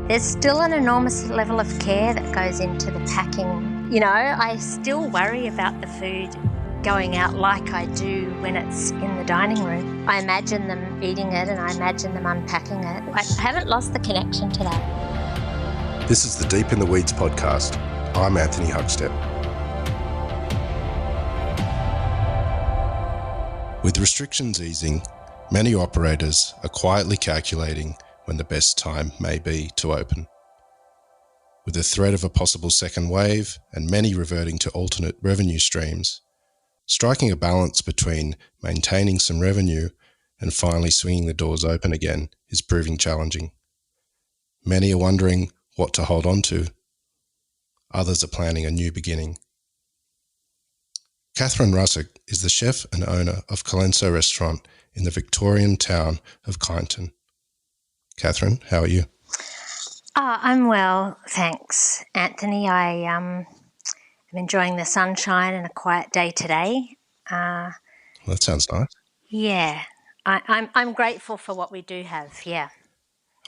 There's still an enormous level of care that goes into the packing. You know, I still worry about the food going out like I do when it's in the dining room. I imagine them eating it and I imagine them unpacking it. I haven't lost the connection to that. This is the Deep in the Weeds podcast. I'm Anthony Huckstep. With restrictions easing, many operators are quietly calculating when the best time may be to open. With the threat of a possible second wave and many reverting to alternate revenue streams, striking a balance between maintaining some revenue and finally swinging the doors open again is proving challenging. Many are wondering what to hold on to. Others are planning a new beginning. Kathryn Russack is the chef and owner of Colenso restaurant in the Victorian town of Kyneton. Kathryn, how are you? I'm well, thanks, Anthony. I'm enjoying the sunshine and a quiet day today. Well, that sounds nice. Yeah, I'm grateful for what we do have, yeah.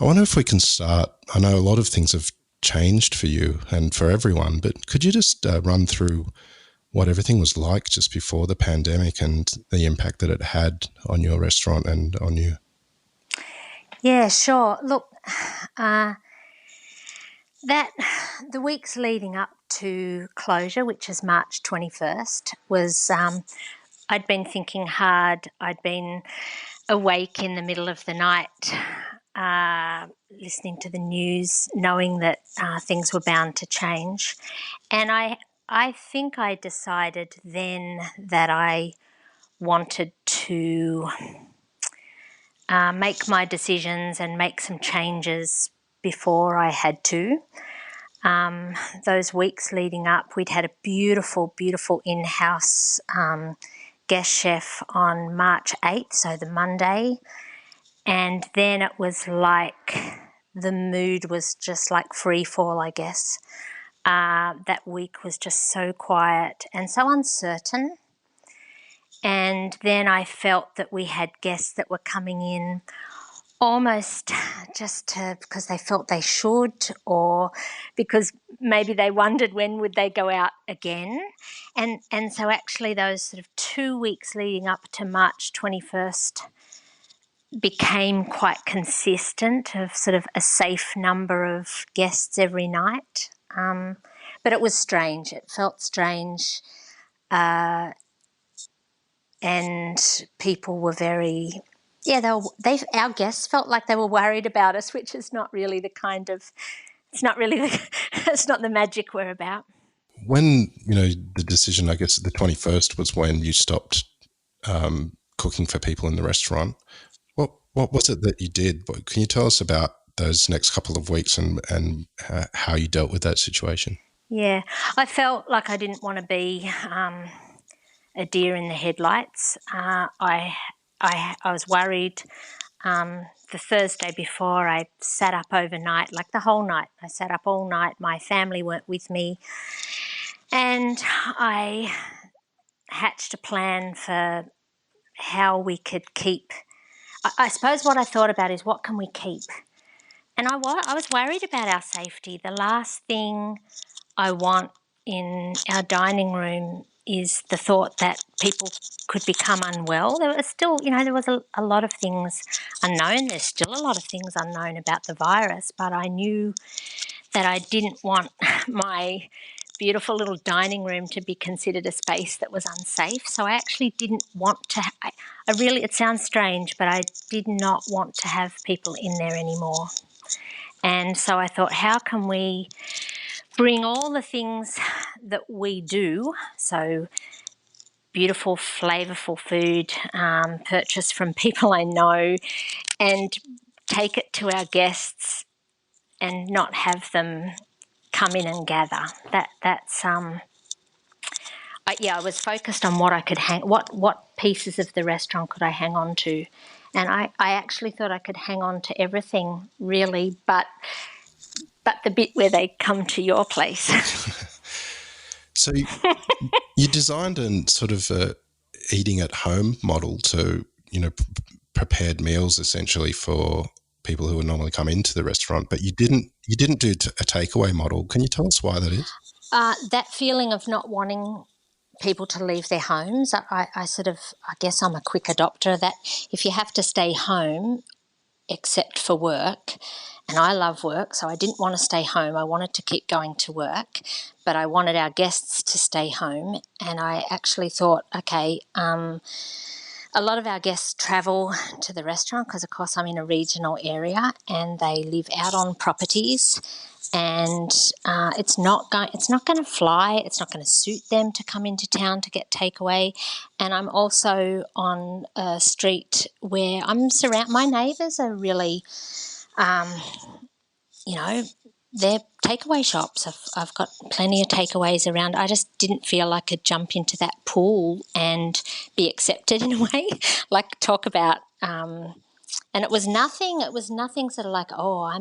I wonder if we can start. I know a lot of things have changed for you and for everyone, but could you just run through what everything was like just before the pandemic and the impact that it had on your restaurant and on you? Yeah, sure. Look, the weeks leading up to closure, which is March 21st, was I'd been thinking hard. I'd been awake in the middle of the night, listening to the news, knowing that things were bound to change. And I think I decided then that I wanted to make my decisions and make some changes before I had to. Those weeks leading up, we'd had a beautiful, beautiful in-house guest chef on March 8th, so the Monday. And then it was like the mood was just like free fall, I guess. That week was just so quiet and so uncertain. And then I felt that we had guests that were coming in almost just because they felt they should, or because maybe they wondered when would they go out again. And so actually those sort of 2 weeks leading up to March 21st became quite consistent of sort of a safe number of guests every night. But it was strange. It felt strange. And people were very, our guests felt like they were worried about us, which is not really it's not the magic we're about. When, the decision, I guess the 21st was when you stopped cooking for people in the restaurant. What was it that you did? Can you tell us about those next couple of weeks and how you dealt with that situation? Yeah, I felt like I didn't want to be a deer in the headlights. I was worried. The Thursday before, I sat up overnight, like the whole night. I sat up all night. My family weren't with me. And I hatched a plan for how we could keep. I suppose what I thought about is what can we keep? And I was worried about our safety. The last thing I want in our dining room is the thought that people could become unwell. There was still, there was a lot of things unknown. There's still a lot of things unknown about the virus, but I knew that I didn't want my beautiful little dining room to be considered a space that was unsafe. So I actually didn't want to, it sounds strange, but I did not want to have people in there anymore. And so I thought, how can we bring all the things that we do, so beautiful, flavourful food purchased from people I know, and take it to our guests and not have them come in and gather. I was focused on what I could what pieces of the restaurant could I hang on to, and I actually thought I could hang on to everything really, but the bit where they come to your place. So you designed a sort of eating at home model to, prepared meals essentially for people who would normally come into the restaurant, but you didn't do a takeaway model. Can you tell us why that is? That feeling of not wanting people to leave their homes, I guess I'm a quick adopter of that. If you have to stay home, except for work, and I love work, so I didn't want to stay home. I wanted to keep going to work, but I wanted our guests to stay home. And I actually thought, okay, a lot of our guests travel to the restaurant because, of course, I'm in a regional area and they live out on properties. And it's not going to fly. It's not going to suit them to come into town to get takeaway. And I'm also on a street where my neighbours are really, they're takeaway shops. I've got plenty of takeaways around. I just didn't feel I could jump into that pool and be accepted in a way. Like talk about. And it was nothing. It was nothing sort of like, oh, I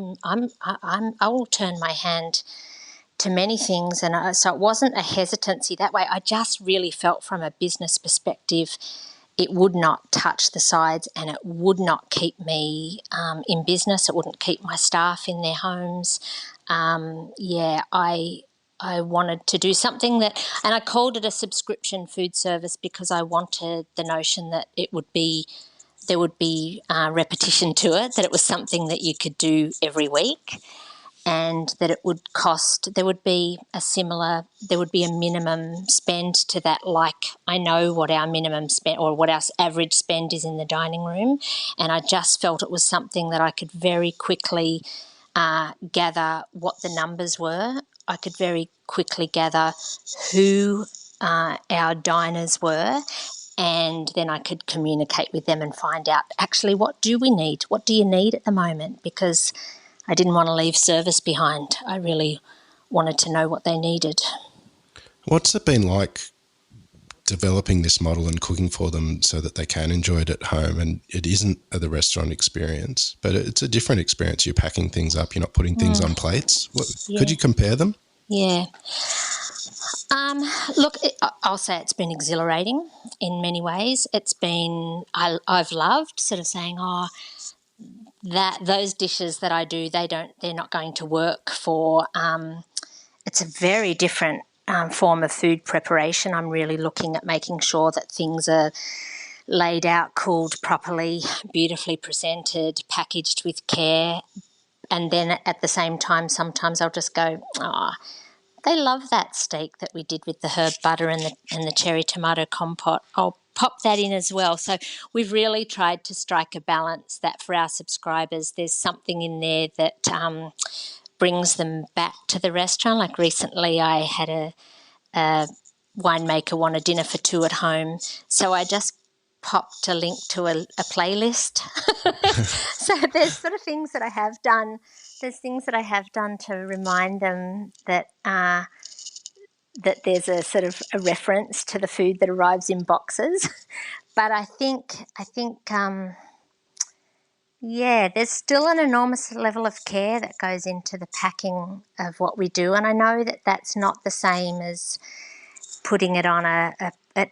will turn my hand to many things, and so it wasn't a hesitancy that way. I just really felt from a business perspective, it would not touch the sides, and it would not keep me in business. It wouldn't keep my staff in their homes. I wanted to do something and I called it a subscription food service because I wanted the notion that there would be repetition to it, that it was something that you could do every week, and that it would cost, there would be a minimum spend to that. Like I know what our minimum spend or what our average spend is in the dining room, and I just felt it was something that I could very quickly gather what the numbers were. I could very quickly gather who our diners were, and then I could communicate with them and find out actually what do we need? What do you need at the moment? Because I didn't want to leave service behind. I really wanted to know what they needed. What's it been like developing this model and cooking for them so that they can enjoy it at home, and it isn't the restaurant experience, but it's a different experience. You're packing things up, you're not putting things on plates. Could you compare them? Yeah. Look, I'll say it's been exhilarating in many ways. It's been, I've loved sort of saying, that those dishes that I do, they're not going to work for, it's a very different form of food preparation. I'm really looking at making sure that things are laid out, cooled properly, beautifully presented, packaged with care. And then at the same time, sometimes I'll just go, they love that steak that we did with the herb butter and the cherry tomato compote. I'll pop that in as well. So we've really tried to strike a balance that for our subscribers, there's something in there that brings them back to the restaurant. Like recently I had a winemaker want a dinner for two at home. So I just popped a link to a playlist. So there's sort of things that I have done. There's things that I have done to remind them that that there's a sort of a reference to the food that arrives in boxes. But I think there's still an enormous level of care that goes into the packing of what we do, and I know that that's not the same as putting it on it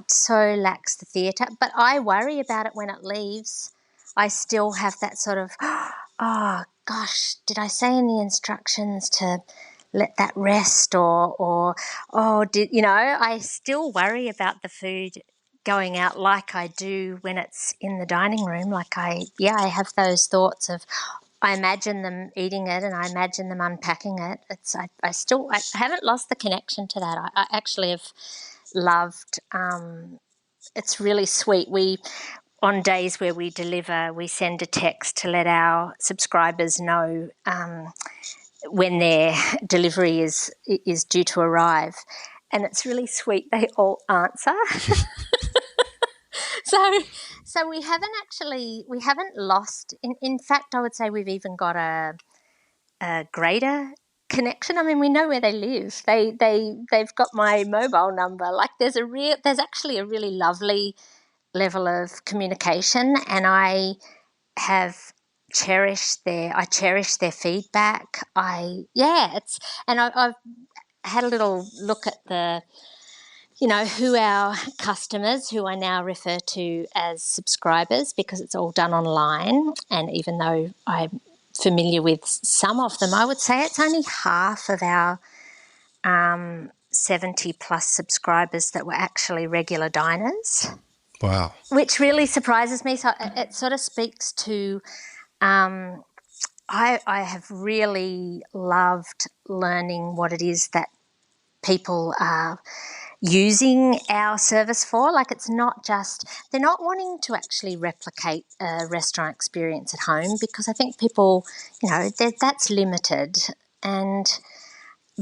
so lacks the theatre. But I worry about it when it leaves. I still have that sort of, oh gosh, did I say in the instructions to let that rest, I still worry about the food going out like I do when it's in the dining room. Like I have those thoughts of, I imagine them eating it and I imagine them unpacking it. I haven't lost the connection to that. I actually have loved, it's really sweet. On days where we deliver, we send a text to let our subscribers know when their delivery is due to arrive. And it's really sweet. They all answer. So we haven't lost. In fact, I would say we've even got a greater connection. I mean, we know where they live. They've got my mobile number. Like there's actually a really lovely level of communication, and I cherish their feedback. I've had a little look at who our customers, who I now refer to as subscribers, because it's all done online. And even though I'm familiar with some of them, I would say it's only half of our 70 plus subscribers that were actually regular diners. Wow. Which really surprises me. So it sort of speaks to, I have really loved learning what it is that people are using our service for. Like, it's not just, they're not wanting to actually replicate a restaurant experience at home, because I think people, that's limited. And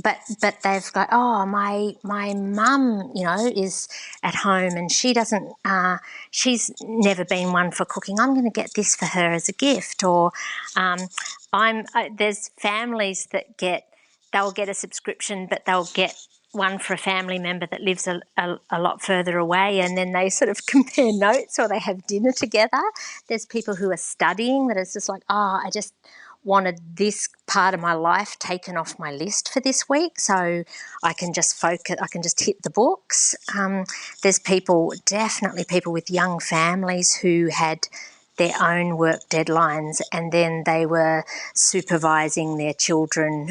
but they've got, oh, my mum, is at home and she doesn't, she's never been one for cooking. I'm going to get this for her as a gift. Or there's families that they'll get a subscription, but they'll get one for a family member that lives a lot further away, and then they sort of compare notes or they have dinner together. There's people who are studying that it's just like, oh, I just wanted this part of my life taken off my list for this week, so I can just focus, I can just hit the books. There's definitely people with young families who had their own work deadlines, and then they were supervising their children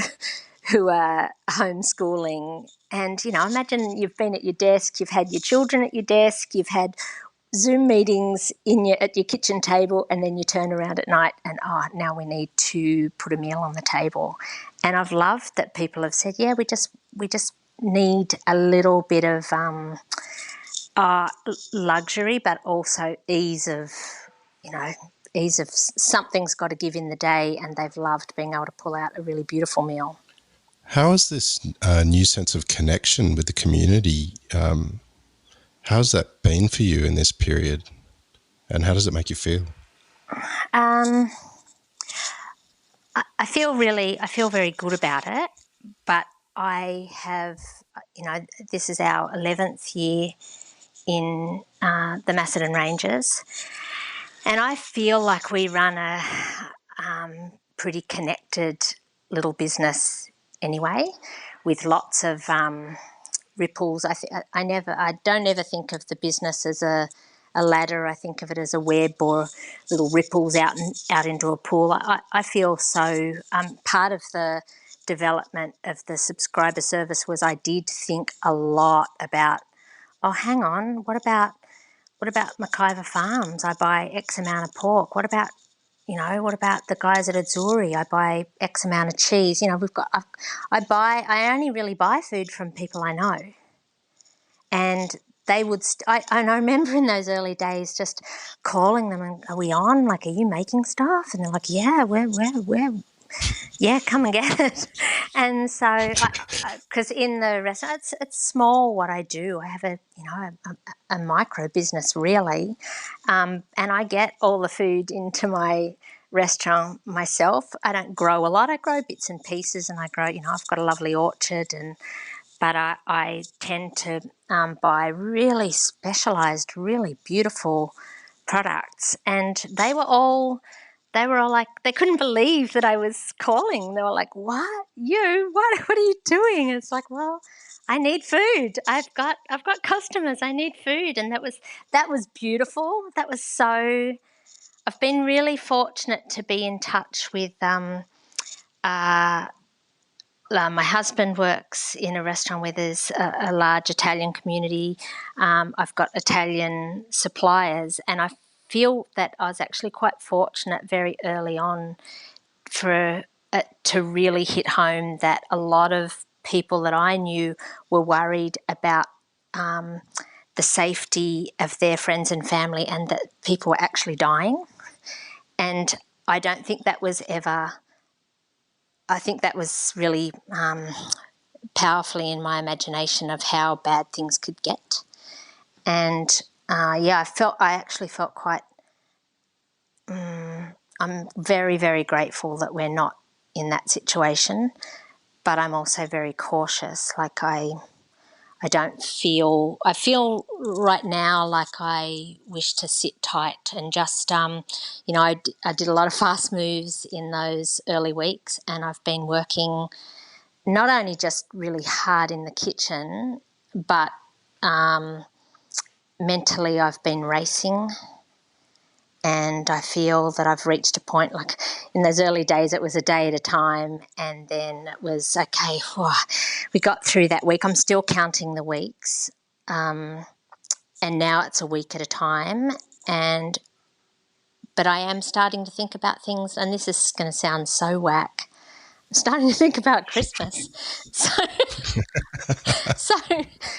who are homeschooling. And, imagine you've been at your desk, you've had your children at your desk, you've had Zoom meetings at your kitchen table, and then you turn around at night and, now we need to put a meal on the table. And I've loved that people have said, yeah, we just need a little bit of luxury, but also ease of something's got to give in the day, and they've loved being able to pull out a really beautiful meal. How has this new sense of connection with the community, how's that been for you in this period, and how does it make you feel? I feel very good about it, but I have, this is our 11th year in the Macedon Ranges, and I feel like we run a pretty connected little business anyway, with lots of ripples. I don't ever think of the business as a ladder. I think of it as a web or little ripples out into a pool. I feel so. Part of the development of the subscriber service was I did think a lot about, oh, hang on, what about McIver Farms? I buy X amount of pork. What about the guys at Azzurri? I buy X amount of cheese. I only really buy food from people I know. And they would, and I remember in those early days just calling them and, are we on? Like, are you making stuff? And they're like, yeah, we're yeah, come and get it. And so, because in the restaurant, it's small what I do. I have a micro business really, and I get all the food into my restaurant myself. I don't grow a lot. I grow bits and pieces, and I grow. I've got a lovely orchard, but I tend to buy really specialised, really beautiful products, and they were all like, they couldn't believe that I was calling. They were like, what? What are you doing? And it's like, well, I need food. I've got customers. I need food. And that was beautiful. That was so, I've been really fortunate to be in touch with, my husband works in a restaurant where there's a large Italian community. I've got Italian suppliers, and I feel that I was actually quite fortunate very early on to really hit home that a lot of people that I knew were worried about the safety of their friends and family, and that people were actually dying. And I don't think that was ever... I think that was really powerfully in my imagination of how bad things could get. And I actually felt quite... I'm very, very grateful that we're not in that situation, but I'm also very cautious. Like, I feel right now like I wish to sit tight and just, I did a lot of fast moves in those early weeks, and I've been working not only just really hard in the kitchen, but mentally I've been racing, and I feel that I've reached a point, like in those early days it was a day at a time, and then it was, okay, we got through that week. I'm still counting the weeks, and now it's a week at a time. But I am starting to think about things, and this is going to sound so whack, I'm starting to think about Christmas. So,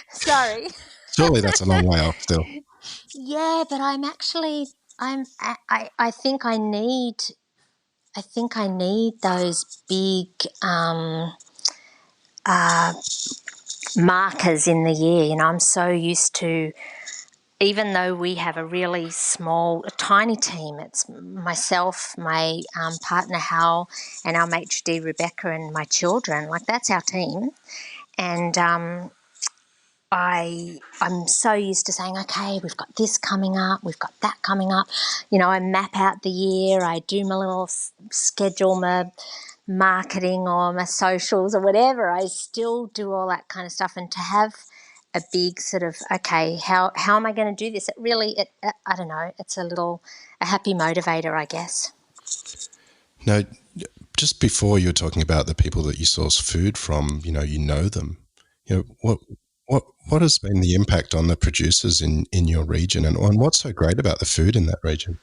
sorry. Surely that's a long way off still. Yeah, but I think I need those big markers in the year. You know, I'm so used to, even though we have a really a tiny team, it's myself, my partner Hal, and our maitre d' Rebecca, and my children. Like, that's our team. And I'm so used to saying, okay, we've got this coming up, we've got that coming up. You know, I map out the year, I do my little schedule, my marketing or my socials or whatever. I still do all that kind of stuff. And to have a big sort of, okay, how am I going to do this? I don't know, it's a happy motivator, I guess. Now, just before you were talking about the people that you source food from, you know them. You know, what has been the impact on the producers in your region, and what's so great about the food in that region?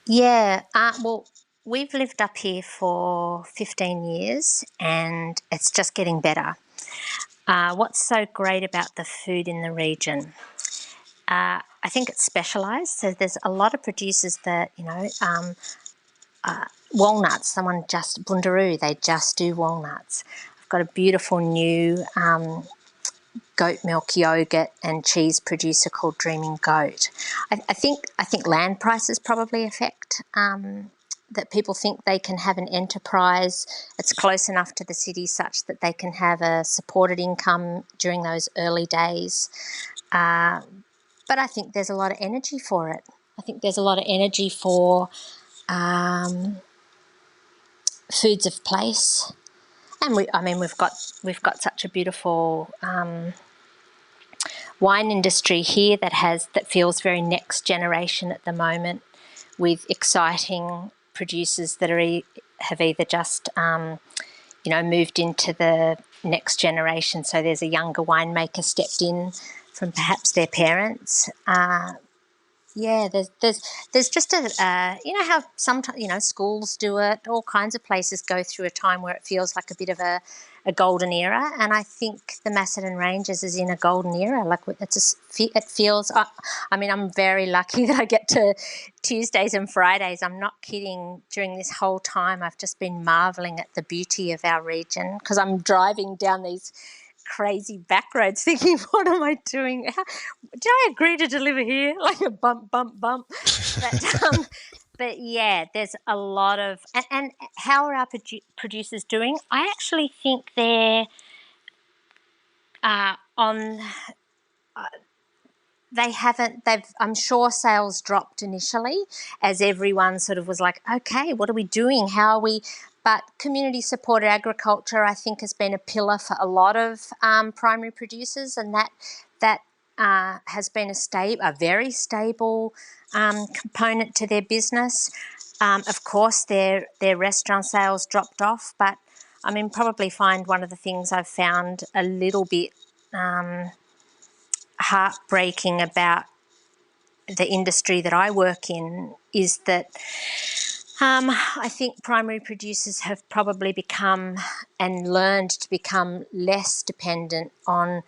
Yeah, well, we've lived up here for 15 years and it's just getting better. What's so great about the food in the region? I think it's specialised. So there's a lot of producers that, walnuts, Bundaroo, they just do walnuts. I've got a beautiful new goat milk yogurt and cheese producer called Dreaming Goat. I think land prices probably affect that people think they can have an enterprise. It's close enough to the city such that they can have a supported income during those early days. But I think there's a lot of energy for it. I think there's a lot of energy for foods of place, and we've got such a beautiful wine industry here that feels very next generation at the moment, with exciting producers that have either just moved into the next generation. So there's a younger winemaker stepped in from perhaps their parents. There's just how sometimes schools do it. All kinds of places go through a time where it feels like a bit of a golden era, and I think the Macedon Ranges is in a golden era. Like, it feels. I'm very lucky that I get to Tuesdays and Fridays. I'm not kidding. During this whole time, I've just been marvelling at the beauty of our region, because I'm driving down these crazy back roads thinking, what am I doing? Did I agree to deliver here? Like a bump. But yeah, there's a lot of, and how are our producers doing? I actually think they're I'm sure sales dropped initially as everyone sort of was like, okay, what are we doing? How are we? But community-supported agriculture, I think, has been a pillar for a lot of primary producers, and that has been a very stable component to their business. Of course, their restaurant sales dropped off, but probably find one of the things I've found a little bit heartbreaking about the industry that I work in is that I think primary producers have probably become and learned to become less dependent on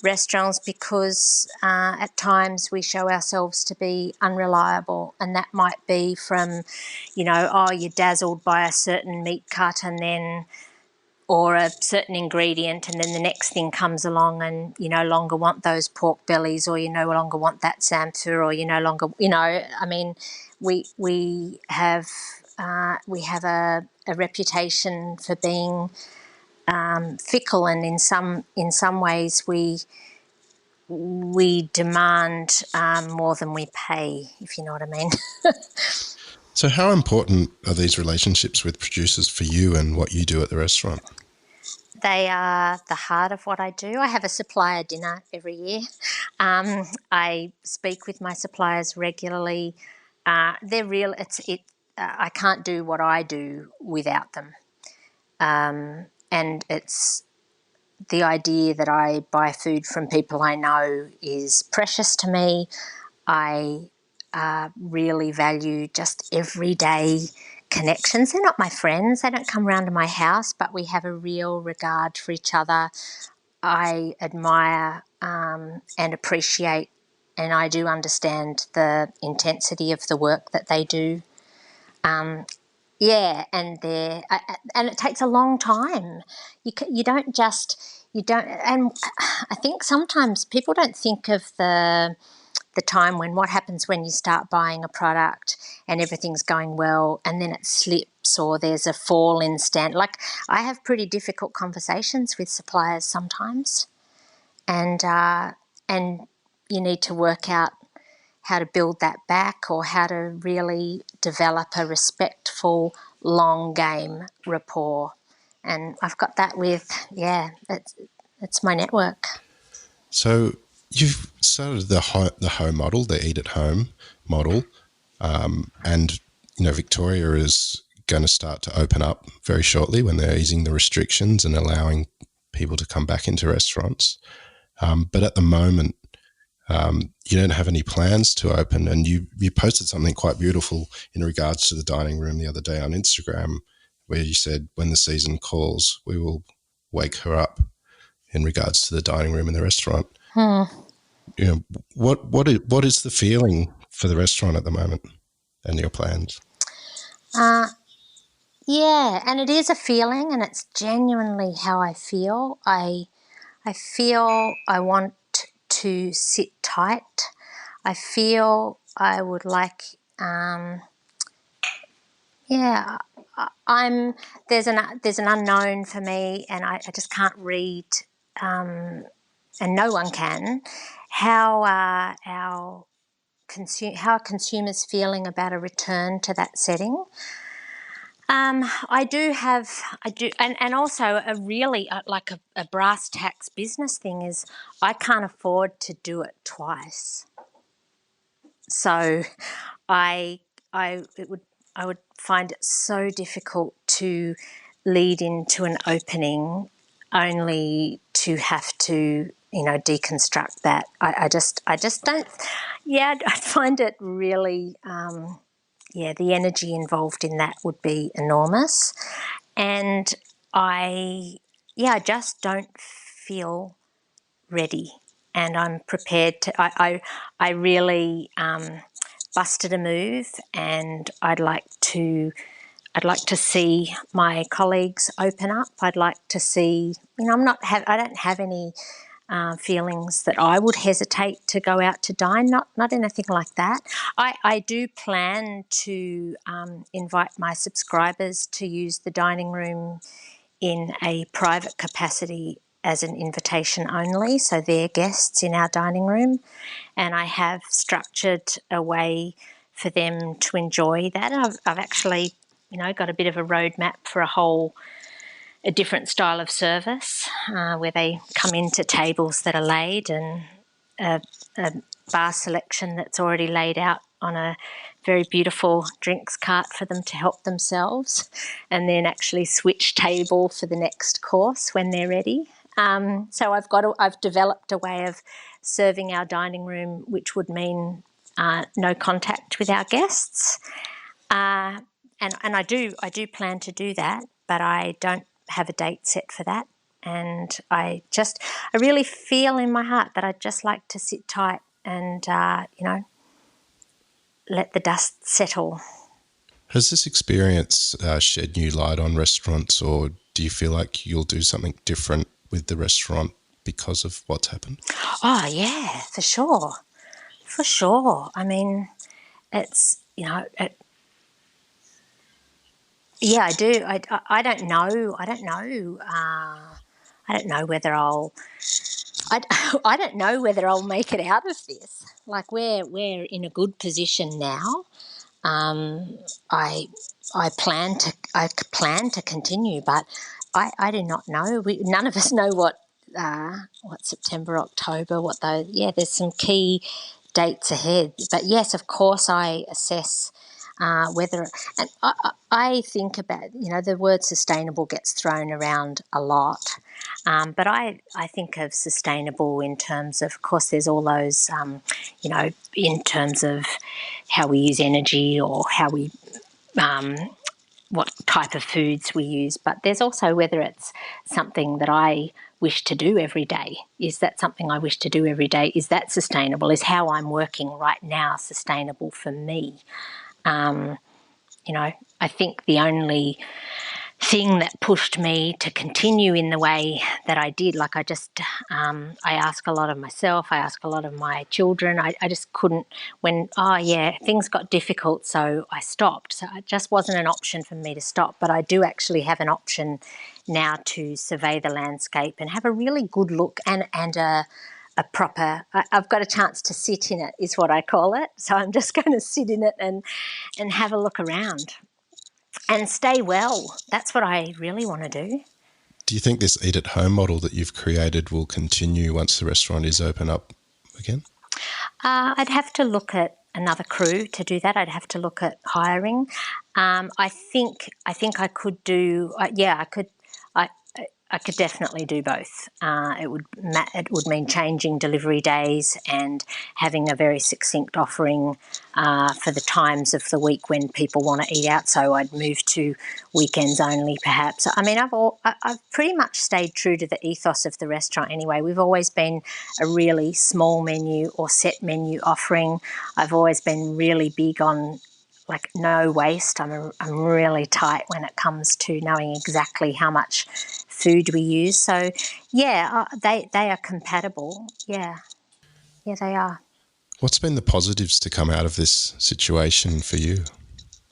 restaurants, because at times we show ourselves to be unreliable, and that might be from, you're dazzled by a certain meat cut or a certain ingredient, and then the next thing comes along and you no longer want those pork bellies, or you no longer want that samphire, or you no longer, we have a reputation for being fickle, and in some ways we demand more than we pay, if you know what I mean. So how important are these relationships with producers for you and what you do at the restaurant? They are the heart of what I do. I have a supplier dinner every year. I speak with my suppliers regularly. They're real. I can't do what I do without them. And it's the idea that I buy food from people I know is precious to me. I really value just everyday connections. They're not my friends. They don't come round to my house, but we have a real regard for each other. I admire and appreciate, and I do understand the intensity of the work that they do. Yeah, and it takes a long time. You don't just you don't, and I think sometimes people don't think of the time when what happens when you start buying a product and everything's going well and then it slips or there's a fall in stand. Like, I have pretty difficult conversations with suppliers sometimes, and you need to work out how to build that back or how to really develop a respectful long game rapport. And I've got that with, it's my network. So you've started the home model, the eat at home model, and Victoria is going to start to open up very shortly when they're easing the restrictions and allowing people to come back into restaurants. But at the moment, you don't have any plans to open, and you posted something quite beautiful in regards to the dining room the other day on Instagram, where you said, when the season calls, we will wake her up, in regards to the dining room in the restaurant. What is the feeling for the restaurant at the moment and your plans? Yeah, and it is a feeling, and it's genuinely how I feel. I feel I want to sit tight. I feel I would like, there's an unknown for me, and I just can't read, and no one can, how our how are consumers feeling about a return to that setting. I do, and also a really like a brass tacks business thing is I can't afford to do it twice. So, I would find it so difficult to lead into an opening only to have to deconstruct that. I just don't. Yeah, I find it really. The energy involved in that would be enormous. And I just don't feel ready. And I'm prepared to, I really busted a move, and I'd like to see my colleagues open up. I'd like to see, I don't have any feelings that I would hesitate to go out to dine, not anything like that. I do plan to invite my subscribers to use the dining room in a private capacity as an invitation only, so they're guests in our dining room, and I have structured a way for them to enjoy that. I've actually, got a bit of a roadmap for a different style of service where they come into tables that are laid, and a bar selection that's already laid out on a very beautiful drinks cart for them to help themselves, and then actually switch table for the next course when they're ready. So I've developed a way of serving our dining room, which would mean no contact with our guests, and I do plan to do that, but I don't have a date set for that. And I really feel in my heart that I'd just like to sit tight and let the dust settle. Has this experience shed new light on restaurants, or do you feel like you'll do something different with the restaurant because of what's happened? Oh yeah, for sure. I mean, it's I do. I don't know. I don't know whether I don't know whether I'll make it out of this. Like, we're in a good position now. I plan to continue, but I do not know. None of us know what September, October, there's some key dates ahead. But yes, of course, I assess whether, and I think about, the word sustainable gets thrown around a lot. But I think of sustainable in terms of course, there's all those, in terms of how we use energy or how we, what type of foods we use. But there's also whether it's something that I wish to do every day. Is that something I wish to do every day? Is that sustainable? Is how I'm working right now sustainable for me? I think the only thing that pushed me to continue in the way that I did, like I ask a lot of myself, I ask a lot of my children. I just couldn't, things got difficult, so I stopped. So it just wasn't an option for me to stop. But I do actually have an option now to survey the landscape and have a really good look and a proper, I've got a chance to sit in it, is what I call it. So I'm just going to sit in it and have a look around and stay well. That's what I really want to do. Do you think this eat-at-home model that you've created will continue once the restaurant is open up again? I'd have to look at another crew to do that. I'd have to look at hiring. I think I could do. I could definitely do both. It would mean changing delivery days and having a very succinct offering for the times of the week when people want to eat out. So I'd move to weekends only, perhaps. I mean, I've pretty much stayed true to the ethos of the restaurant anyway. We've always been a really small menu or set menu offering. I've always been really big on no waste. I'm really tight when it comes to knowing exactly how much food we use. So, they are compatible. Yeah, they are. What's been the positives to come out of this situation for you?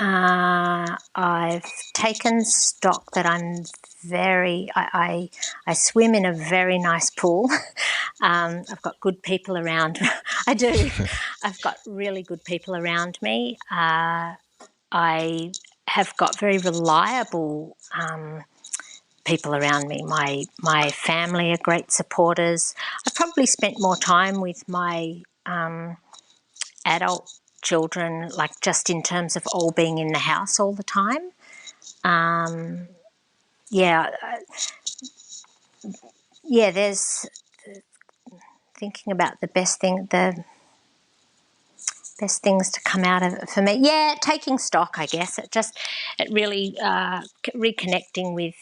I've taken stock that I'm I swim in a very nice pool. I've got good people around. I do. I've got really good people around me. I have got very reliable people around me. My family are great supporters. I've probably spent more time with my adult children, just in terms of all being in the house all the time. There's thinking about the best things to come out of it for me. Yeah, taking stock, I guess. It really reconnecting with,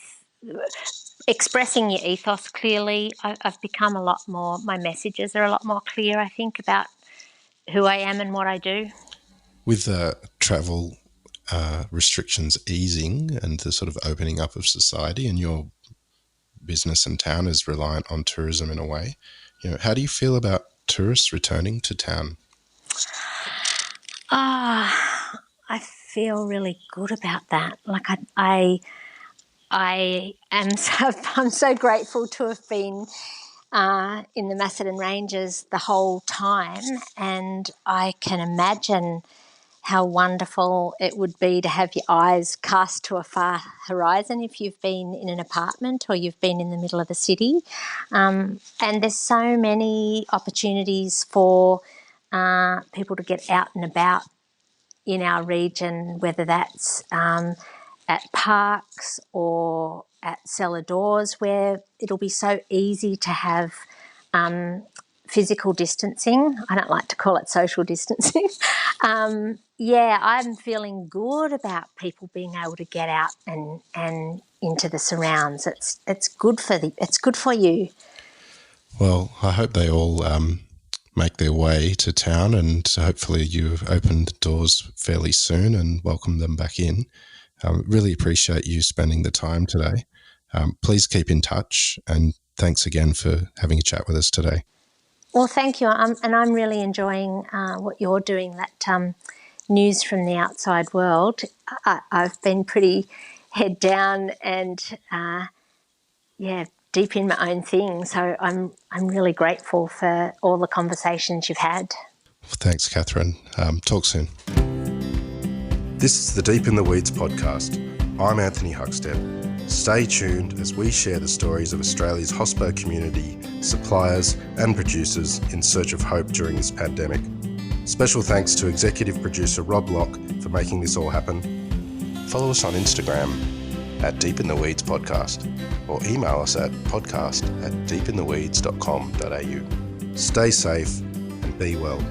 expressing your ethos clearly. I've become a lot more, my messages are a lot more clear, I think, about who I am and what I do. With travel restrictions easing and the sort of opening up of society, and your business and town is reliant on tourism in a way, how do you feel about tourists returning to town? I feel really good about that. I am I'm so grateful to have been in the Macedon Ranges the whole time, and I can imagine how wonderful it would be to have your eyes cast to a far horizon if you've been in an apartment or you've been in the middle of the city. And there's so many opportunities for people to get out and about in our region, whether that's at parks or at cellar doors, where it'll be so easy to have physical distancing. I don't like to call it social distancing. I'm feeling good about people being able to get out and into the surrounds. It's good for you. Well, I hope they all make their way to town, and hopefully you open the doors fairly soon and welcome them back in. Really appreciate you spending the time today. Please keep in touch, and thanks again for having a chat with us today. Well, thank you. And I'm really enjoying what you're doing, that news from the outside world. I've been pretty head down and, deep in my own thing. So I'm really grateful for all the conversations you've had. Well, thanks, Kathryn. Talk soon. This is the Deep in the Weeds podcast. I'm Anthony Huckstep. Stay tuned as we share the stories of Australia's hospo community, suppliers and producers in search of hope during this pandemic. Special thanks to executive producer Rob Locke for making this all happen. Follow us on Instagram at Deep in the Weeds Podcast or email us at podcast@deepintheweeds.com.au. Stay safe and be well.